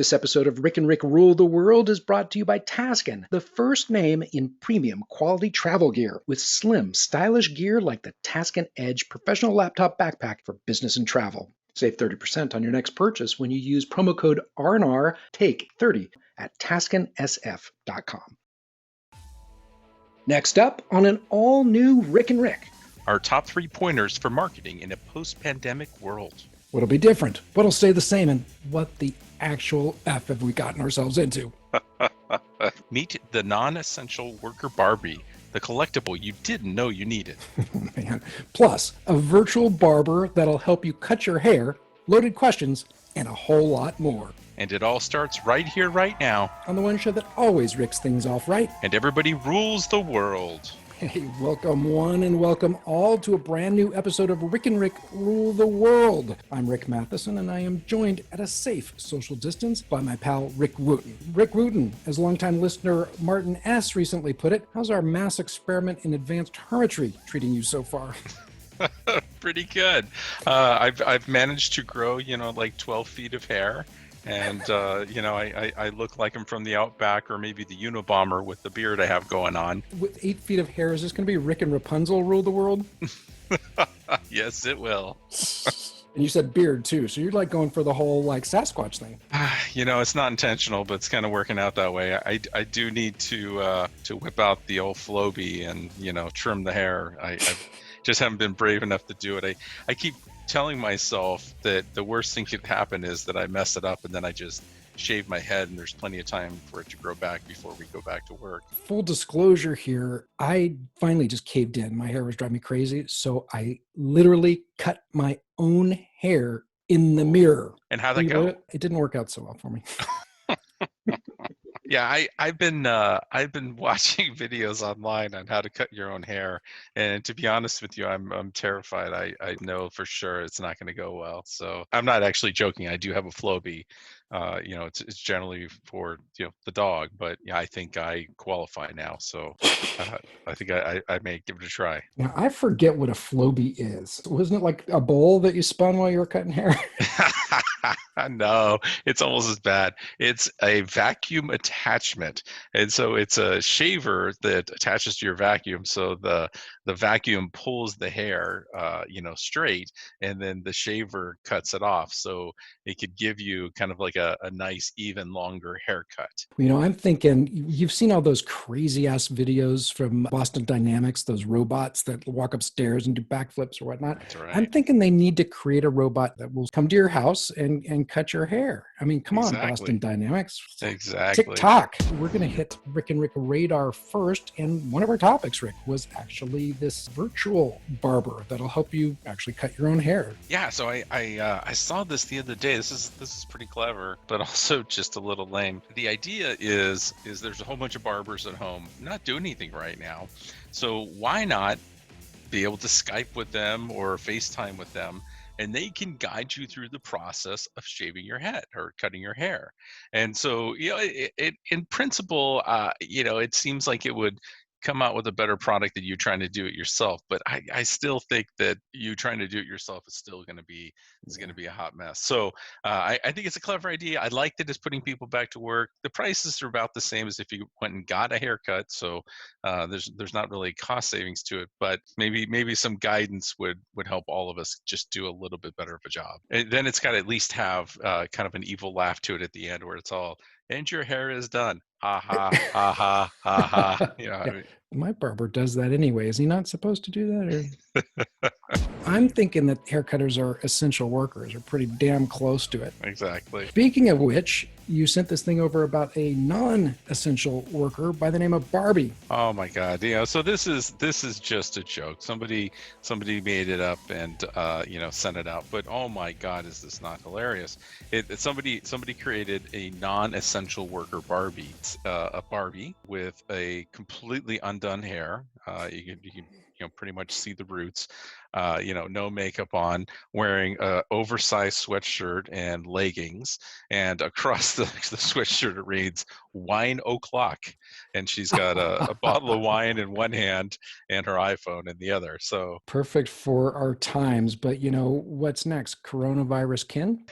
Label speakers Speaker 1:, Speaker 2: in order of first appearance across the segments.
Speaker 1: This episode of Rick and Rick Rule the World is brought to you by Taskin, the first name in premium quality travel gear, with slim, stylish gear like the Taskin Edge professional laptop backpack for business and travel. Save 30% on your next purchase when you use promo code RNR Take 30 at TaskinSF.com. Next up on an all-new Rick and Rick.
Speaker 2: Our top 3 pointers for marketing in a post-pandemic world.
Speaker 3: What'll be different? What'll stay the same? And what the actual F have we gotten ourselves into?
Speaker 2: Meet the non-essential worker Barbie, the collectible you didn't know you needed.
Speaker 3: Man. Plus, a virtual barber that'll help you cut your hair, loaded questions, and a whole lot more.
Speaker 2: And it all starts right here, right now.
Speaker 3: On the one show that always ricks things off right.
Speaker 2: And everybody rules the world.
Speaker 3: Hey, welcome one and welcome all to a brand new episode of Rick and Rick Rule the World. I'm Rick Matheson, and I am joined at a safe social distance by my pal Rick Wooten. Rick Wooten, as longtime listener Martin S. recently put it, how's our mass experiment in advanced hermitry treating you so far?
Speaker 2: Pretty good. I've managed to grow, like 12 feet of hair. And, I look like I'm from the Outback or maybe the Unabomber with the beard I have going on.
Speaker 3: With 8 feet of hair, is this going to be Rick and Rapunzel rule the world?
Speaker 2: Yes, it will.
Speaker 3: And you said beard, too. So you're like going for the whole Sasquatch thing.
Speaker 2: It's not intentional, but it's kind of working out that way. I do need to whip out the old Flowbee and, trim the hair. I just haven't been brave enough to do it. I keep telling myself that the worst thing could happen is that I mess it up and then I just shave my head and there's plenty of time for it to grow back before we go back to work.
Speaker 3: Full disclosure here, I finally just caved in. My hair was driving me crazy, so I literally cut my own hair in the mirror.
Speaker 2: And how'd that go?
Speaker 3: It didn't work out so well for me.
Speaker 2: Yeah, I've been watching videos online on how to cut your own hair, and to be honest with you, I'm terrified. I know for sure it's not going to go well. So I'm not actually joking. I do have a Flowbee. It's generally for the dog, but yeah, I think I qualify now. So I think I may give it a try.
Speaker 3: Now I forget what a Flowbee is. Wasn't it like a bowl that you spun while you were cutting hair?
Speaker 2: No, it's almost as bad. It's a vacuum attachment. And so it's a shaver that attaches to your vacuum. So the vacuum pulls the hair, straight, and then the shaver cuts it off. So it could give you kind of like a nice, even longer haircut.
Speaker 3: I'm thinking, you've seen all those crazy ass videos from Boston Dynamics, those robots that walk upstairs and do backflips or whatnot.
Speaker 2: That's right.
Speaker 3: I'm thinking they need to create a robot that will come to your house and cut your hair. I mean, come on, Boston Dynamics.
Speaker 2: Exactly.
Speaker 3: TikTok. We're going to hit Rick and Rick radar first. And one of our topics, Rick, was actually this virtual barber that'll help you actually cut your own hair.
Speaker 2: Yeah. So I saw this the other day. This is pretty clever, but also just a little lame. The idea is there's a whole bunch of barbers at home not doing anything right now. So why not be able to Skype with them or FaceTime with them, and they can guide you through the process of shaving your head or cutting your hair. And so, it in principle, it seems like it would come out with a better product than you trying to do it yourself. But I still think that you trying to do it yourself is still going to be a hot mess. So I think it's a clever idea. I like that it's putting people back to work. The prices are about the same as if you went and got a haircut. So there's not really cost savings to it, but maybe some guidance would help all of us just do a little bit better of a job. And then it's got to at least have kind of an evil laugh to it at the end where it's all, and your hair is done. Ha ha ha ha ha ha.
Speaker 3: Yeah. My barber does that anyway. Is he not supposed to do that? Or? I'm thinking that haircutters are essential workers, or pretty damn close to it.
Speaker 2: Exactly.
Speaker 3: Speaking of which, you sent this thing over about a non-essential worker by the name of Barbie.
Speaker 2: Oh my God! So this is just a joke. Somebody made it up and sent it out. But oh my God, is this not hilarious? Somebody created a non-essential worker Barbie, a Barbie with a completely undone hair. You can pretty much see the roots. no makeup on, wearing a oversized sweatshirt and leggings, and across the sweatshirt it reads "Wine O'clock," and she's got a bottle of wine in one hand and her iPhone in the other. So
Speaker 3: Perfect for our times. But what's next? Coronavirus kin?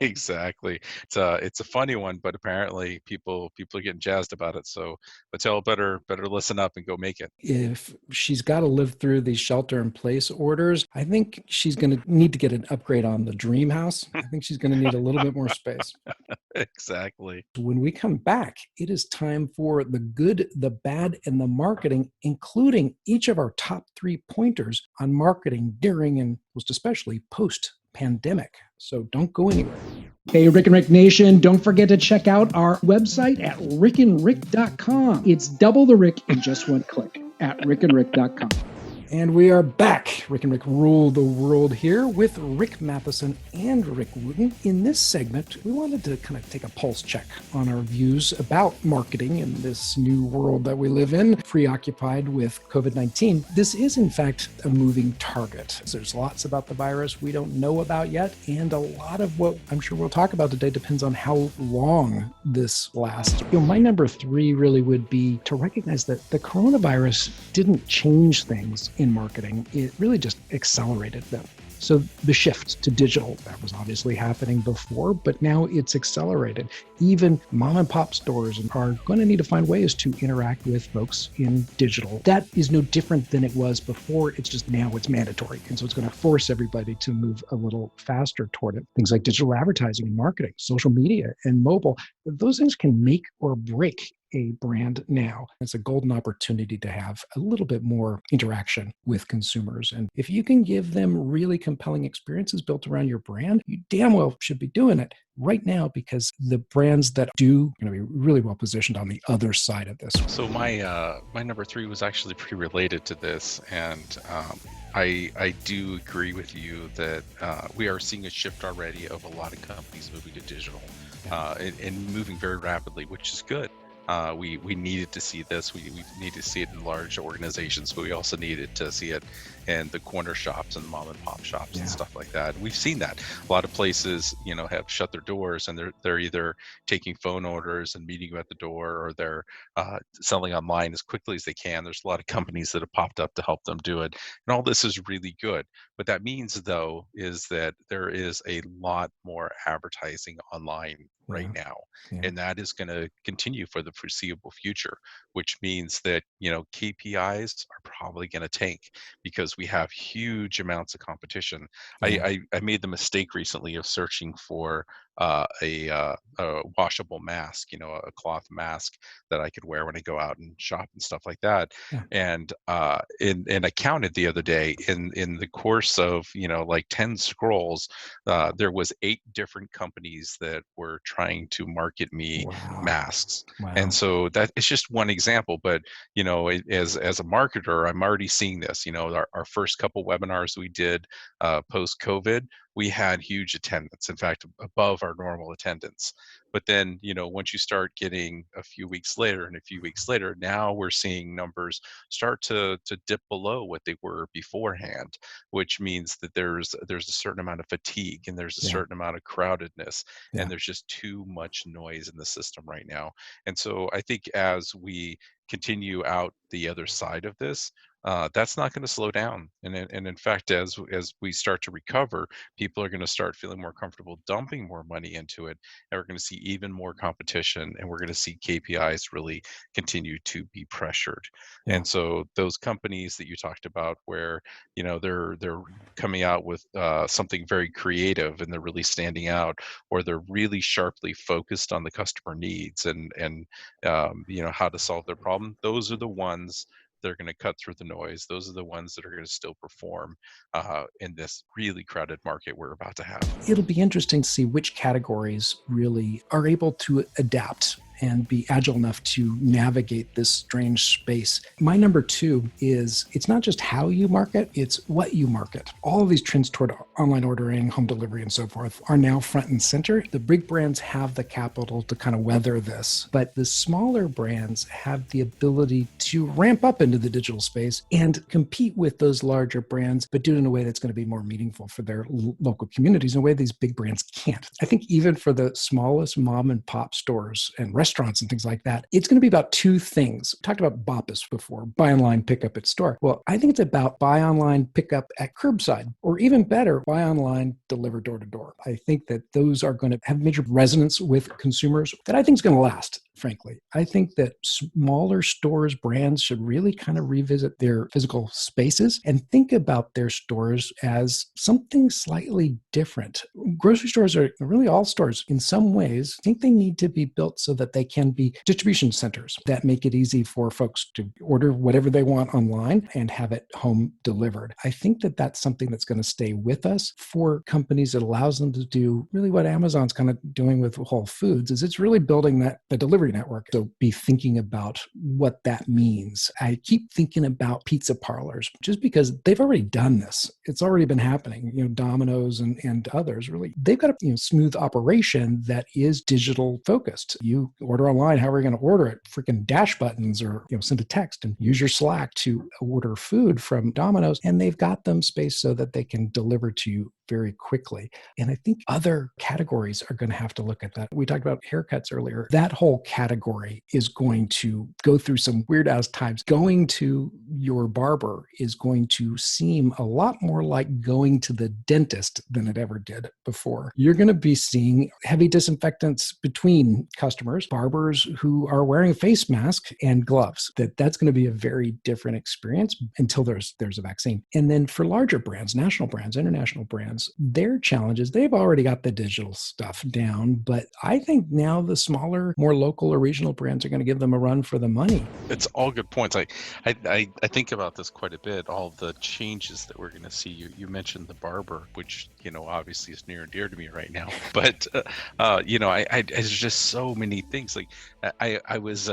Speaker 2: exactly, it's a funny one, but apparently people are getting jazzed about it. So Mattel better listen up and go make it.
Speaker 3: If she's got to live through these shelter in place orders, I think she's going to need to get an upgrade on the dream house. I think she's going to need a little bit more space.
Speaker 2: Exactly.
Speaker 3: When we come back, it is time for the good, the bad, and the marketing, including each of our top 3 pointers on marketing during and most especially post-pandemic. So don't go anywhere.
Speaker 1: Hey, Rick and Rick Nation, don't forget to check out our website at rickandrick.com. It's double the Rick in just one click at rickandrick.com.
Speaker 3: And we are back. Rick and Rick rule the world here with Rick Matheson and Rick Wooten. In this segment, we wanted to kind of take a pulse check on our views about marketing in this new world that we live in, preoccupied with COVID-19. This is, in fact, a moving target. There's lots about the virus we don't know about yet, and a lot of what I'm sure we'll talk about today depends on how long this lasts. My number 3 really would be to recognize that the coronavirus didn't change things in marketing. It really just accelerated them. So the shift to digital, that was obviously happening before, but now it's accelerated. Even mom and pop stores are going to need to find ways to interact with folks in digital. That is no different than it was before. It's just now it's mandatory. And so it's going to force everybody to move a little faster toward it. Things like digital advertising and marketing, social media and mobile, those things can make or break a brand now. It's a golden opportunity to have a little bit more interaction with consumers. And if you can give them really compelling experiences built around your brand, you damn well should be doing it right now, because the brands that do are going to be really well positioned on the other side of this.
Speaker 2: So my number 3 was actually pretty related to this, and I do agree with you that we are seeing a shift already of a lot of companies moving to digital and moving very rapidly, which is good. We needed to see this. We need to see it in large organizations, but we also needed to see it in the corner shops and mom and pop shops and stuff like that. We've seen that a lot of places, have shut their doors, and they're either taking phone orders and meeting you at the door, or they're selling online as quickly as they can. There's a lot of companies that have popped up to help them do it, and all this is really good. What that means, though, is that there is a lot more advertising online right now. And that is going to continue for the foreseeable future, which means that, KPIs are probably going to tank because we have huge amounts of competition. I made the mistake recently of searching for a washable mask, a cloth mask that I could wear when I go out and shop and stuff like that. And I counted the other day in the course of, like 10 scrolls, there was 8 different companies that were trying to market me masks. And so that is just one example, but as a marketer, I'm already seeing this. Our first couple webinars we did post COVID, we had huge attendance, in fact above our normal attendance. But then once you start getting a few weeks later, now we're seeing numbers start to dip below what they were beforehand, which means that there's a certain amount of fatigue, and there's a certain amount of crowdedness, and there's just too much noise in the system right now. And so I think as we continue out the other side of this, that's not going to slow down. And in fact, as we start to recover, people are going to start feeling more comfortable dumping more money into it, and we're going to see even more competition, and we're going to see KPIs really continue to be pressured. And so those companies that you talked about, where they're coming out with something very creative, and they're really standing out, or they're really sharply focused on the customer needs and how to solve their problem, those are the ones that are going to cut through the noise. Those are the ones that are going to still perform in this really crowded market we're about to have.
Speaker 3: It'll be interesting to see which categories really are able to adapt and be agile enough to navigate this strange space. My number two is it's not just how you market, it's what you market. All of these trends toward online ordering, home delivery, and so forth are now front and center. The big brands have the capital to kind of weather this, but the smaller brands have the ability to ramp up into the digital space and compete with those larger brands, but do it in a way that's going to be more meaningful for their local communities in a way these big brands can't. I think even for the smallest mom and pop stores and restaurants and things like that, it's going to be about two things. We talked about BOPIS before, buy online, pick up at store. Well, I think it's about buy online, pick up at curbside, or even better, buy online, deliver door to door. I think that those are going to have major resonance with consumers that I think is going to last. Frankly, I think that smaller stores, brands should really kind of revisit their physical spaces and think about their stores as something slightly different. Grocery stores are really all stores in some ways. I think they need to be built so that they can be distribution centers that make it easy for folks to order whatever they want online and have it home delivered. I think that that's something that's going to stay with us for companies. It allows them to do really what Amazon's kind of doing with Whole Foods is it's really building that the delivery network. So be thinking about what that means. I keep thinking about pizza parlors just because they've already done this. It's already been happening. Domino's and others really, they've got a smooth operation that is digital focused. You order online, how are you going to order it? Freaking dash buttons or send a text and use your Slack to order food from Domino's. And they've got them spaced so that they can deliver to you very quickly. And I think other categories are going to have to look at that. We talked about haircuts earlier. That whole category is going to go through some weird ass times. Going to your barber is going to seem a lot more like going to the dentist than it ever did before. You're going to be seeing heavy disinfectants between customers, barbers who are wearing face masks and gloves. That's going to be a very different experience until there's a vaccine. And then for larger brands, national brands, international brands, their challenges, they've already got the digital stuff down, but I think now the smaller, more local or regional brands are going to give them a run for the money.
Speaker 2: It's all good points. I think about this quite a bit, all the changes that we're going to see. You mentioned the barber, which, obviously is near and dear to me right now, but, there's just so many things. Like I was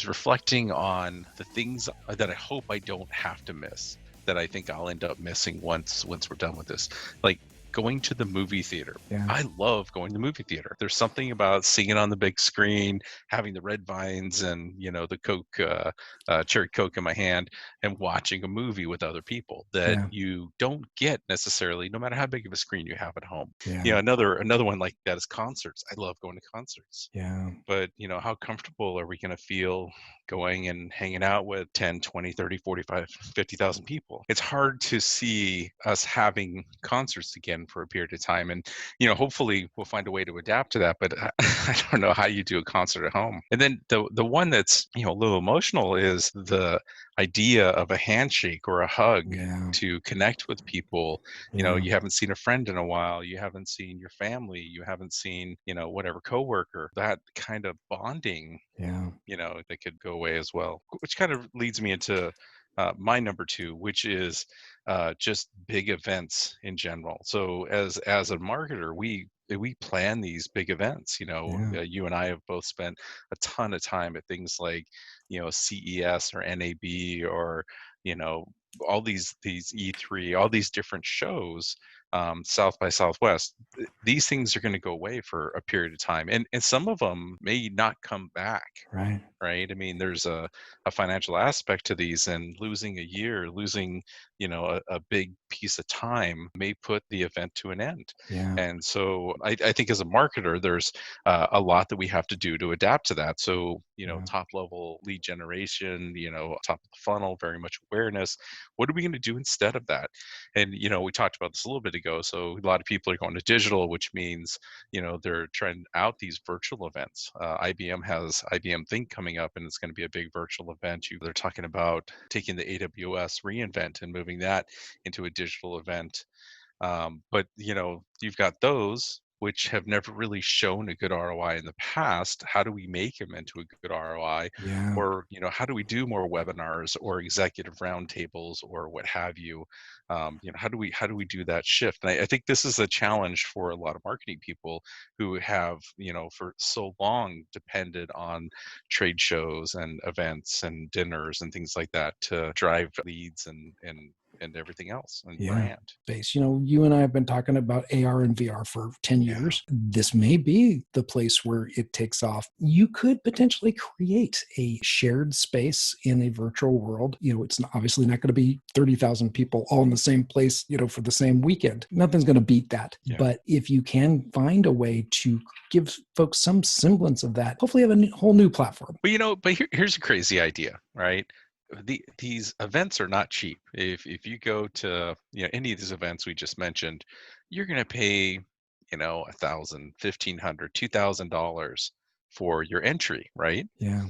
Speaker 2: reflecting on the things that I hope I don't have to miss, that I think I'll end up missing once we're done with this. Like going to the movie theater.
Speaker 3: Yeah.
Speaker 2: I love going to the movie theater. There's something about seeing it on the big screen, having the red vines and, the Coke, cherry Coke in my hand and watching a movie with other people that you don't get necessarily, no matter how big of a screen you have at home.
Speaker 3: Yeah.
Speaker 2: Another one like that is concerts. I love going to concerts.
Speaker 3: Yeah.
Speaker 2: But, how comfortable are we going to feel going and hanging out with 10, 20, 30, 45, 50,000 people? It's hard to see us having concerts again for a period of time. And, hopefully we'll find a way to adapt to that. But I don't know how you do a concert at home. And then the one that's, a little emotional is the idea of a handshake or a hug to connect with people. You haven't seen a friend in a while. You haven't seen your family. You haven't seen, whatever coworker. That kind of bonding, that could go away as well, which kind of leads me into my number two, which is just big events in general. So as a marketer, we plan these big events. You and I have both spent a ton of time at things like CES or NAB or all these E3, all these different shows, South by Southwest. These things are going to go away for a period of time, and some of them may not come back. Right. I mean, there's a financial aspect to these, and losing a year, losing a big piece of time may put the event to an end. And so I think as a marketer, there's a lot that we have to do to adapt to that. So top level lead generation, top of the funnel, very much awareness. What are we going to do instead of that? And we talked about this a little bit ago. So a lot of people are going to digital, which means they're trying out these virtual events. IBM has IBM Think coming up, and it's going to be a big virtual event. They're talking about taking the AWS reInvent and moving that into a digital event. But you've got those, which have never really shown a good ROI in the past. How do we make them into a good ROI?
Speaker 3: Yeah.
Speaker 2: Or, how do we do more webinars or executive roundtables or what have you? How do we do that shift? And I think this is a challenge for a lot of marketing people who have, for so long depended on trade shows and events and dinners and things like that to drive leads and everything else and
Speaker 3: Yeah.
Speaker 2: brand.
Speaker 3: Space. You and I have been talking about AR and VR for 10
Speaker 2: Yeah.
Speaker 3: years. This may be the place where it takes off. You could potentially create a shared space in a virtual world. It's obviously not going to be 30,000 people all in the same place, for the same weekend. Nothing's going to beat that.
Speaker 2: Yeah.
Speaker 3: But if you can find a way to give folks some semblance of that, hopefully have a whole new platform.
Speaker 2: But here's a crazy idea, right? These events are not cheap. If you go to any of these events we just mentioned, you're going to pay $1,000, $1,500, $2,000 for your entry, right?
Speaker 3: Yeah.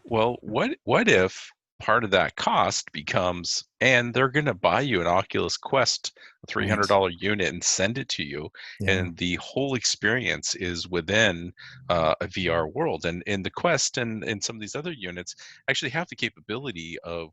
Speaker 2: Well, what if part of that cost becomes, and they're going to buy you an Oculus Quest, a $300 unit, and send it to you, and the whole experience is within a VR world. And the Quest and some of these other units actually have the capability of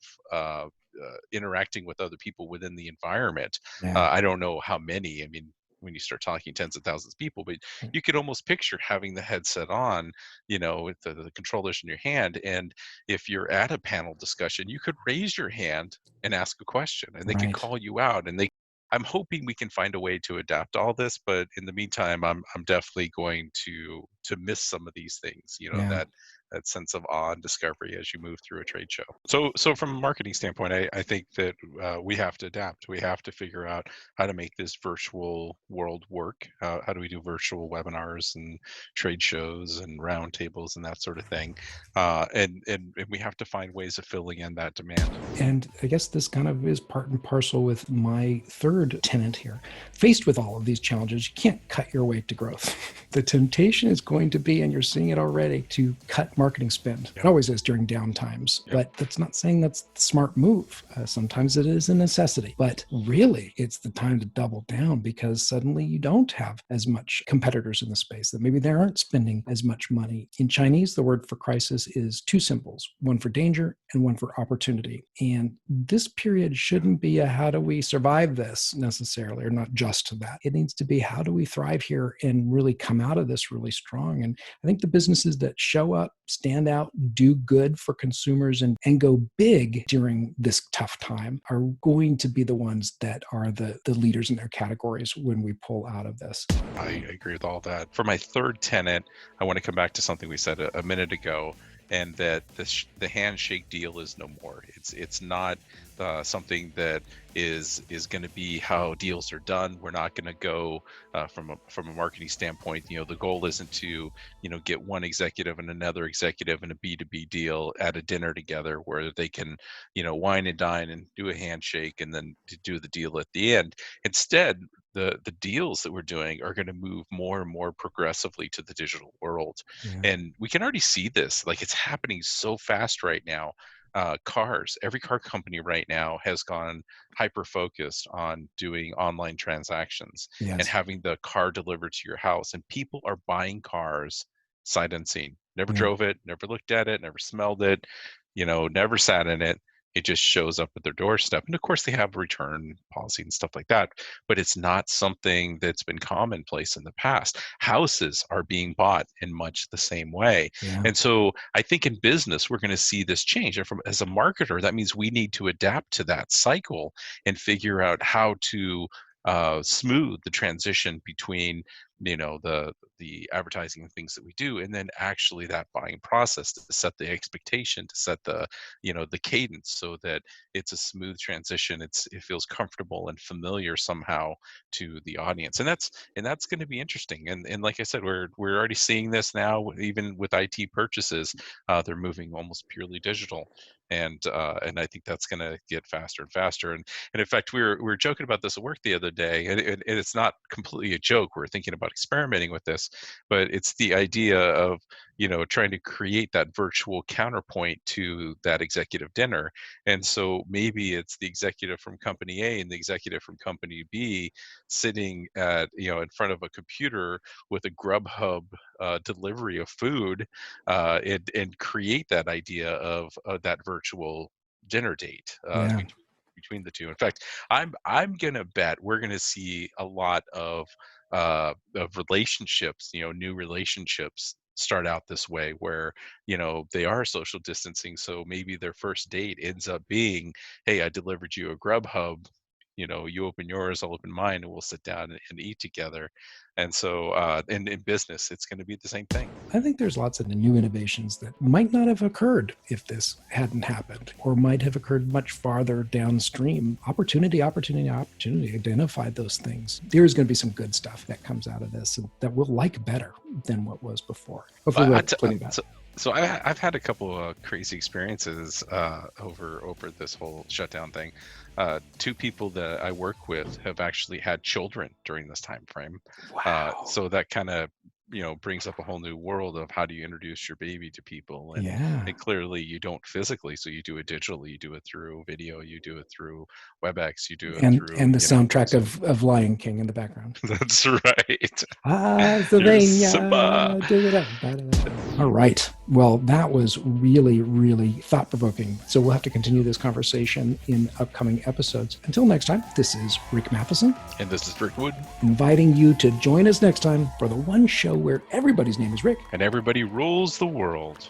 Speaker 2: interacting with other people within the environment. I don't know how many. I mean, when you start talking tens of thousands of people, but you could almost picture having the headset on, with the controllers in your hand. And if you're at a panel discussion, you could raise your hand and ask a question, and they could call you out. And I'm hoping we can find a way to adapt all this, but in the meantime, I'm definitely going to miss some of these things, that sense of awe and discovery as you move through a trade show. So from a marketing standpoint, I think that we have to adapt. We have to figure out how to make this virtual world work. How do we do virtual webinars and trade shows and roundtables and that sort of thing? And we have to find ways of filling in that demand.
Speaker 3: And I guess this kind of is part and parcel with my third tenet here. Faced with all of these challenges, you can't cut your way to growth. The temptation is going to be, and you're seeing it already, to cut marketing spend. It always is during down times, but that's not saying that's the smart move. Sometimes it is a necessity, but really it's the time to double down, because suddenly you don't have as much competitors in the space, that maybe they aren't spending as much money. In Chinese, the word for crisis is two symbols, one for danger and one for opportunity. And this period shouldn't be a how do we survive this necessarily, or not just that. It needs to be how do we thrive here and really come out of this really strong. And I think the businesses that show up, stand out, do good for consumers, and go big during this tough time are going to be the ones that are the leaders in their categories when we pull out of this.
Speaker 2: I agree with all that. For my third tenet, I want to come back to something we said a minute ago, and that the handshake deal is no more. It's not something that is going to be how deals are done. We're not going to go from a marketing standpoint. The goal isn't to get one executive and another executive in a B2B deal at a dinner together where they can wine and dine and do a handshake and then to do the deal at the end. Instead, the deals that we're doing are going to move more and more progressively to the digital world. And we can already see this, like it's happening so fast right now. Every car company right now has gone hyper focused on doing online transactions and having the car delivered to your house. And people are buying cars sight unseen. Never drove it, never looked at it, never smelled it, never sat in it. It just shows up at their doorstep. And of course, they have return policy and stuff like that, but it's not something that's been commonplace in the past. Houses are being bought in much the same way. And so I think in business, we're going to see this change. And as a marketer, that means we need to adapt to that cycle and figure out how to smooth the transition between the advertising and things that we do, and then actually that buying process to set the expectation, to set the the cadence, so that it's a smooth transition. It feels comfortable and familiar somehow to the audience, and that's going to be interesting. And like I said, we're already seeing this now, even with IT purchases. They're moving almost purely digital. And I think that's going to get faster and faster. And in fact, we were joking about this at work the other day, and it's not completely a joke. We're thinking about experimenting with this, but it's the idea of trying to create that virtual counterpoint to that executive dinner. And so maybe it's the executive from company A and the executive from company B sitting at, in front of a computer with a Grubhub delivery of food, and create that idea of that virtual dinner date
Speaker 3: Yeah.
Speaker 2: between the two. In fact, I'm gonna bet we're gonna see a lot of relationships, new relationships start out this way, where they are social distancing. So maybe their first date ends up being, hey, I delivered you a Grubhub. You open yours, I'll open mine, and we'll sit down and eat together. And so, in business, it's going to be the same thing.
Speaker 3: I think there's lots of new innovations that might not have occurred if this hadn't happened, or might have occurred much farther downstream. Opportunity, identify those things. There's going to be some good stuff that comes out of this and that we'll like better than what was before. Hopefully we're putting that.
Speaker 2: So I've had a couple of crazy experiences over this whole shutdown thing. Two people that I work with have actually had children during this time frame.
Speaker 3: Wow.
Speaker 2: So that kind of brings up a whole new world of how do you introduce your baby to people. And,
Speaker 3: Yeah.
Speaker 2: and clearly you don't physically, so you do it digitally, you do it through video, you do it through WebEx, you do it through
Speaker 3: and the soundtrack of Lion King in the background.
Speaker 2: That's right.
Speaker 3: All right. Well, that was really, really thought-provoking. So we'll have to continue this conversation in upcoming episodes. Until next time, this is Rick Matheson.
Speaker 2: And this is Rick Wood.
Speaker 3: Inviting you to join us next time for the one show where everybody's name is Rick.
Speaker 2: And everybody rules the world.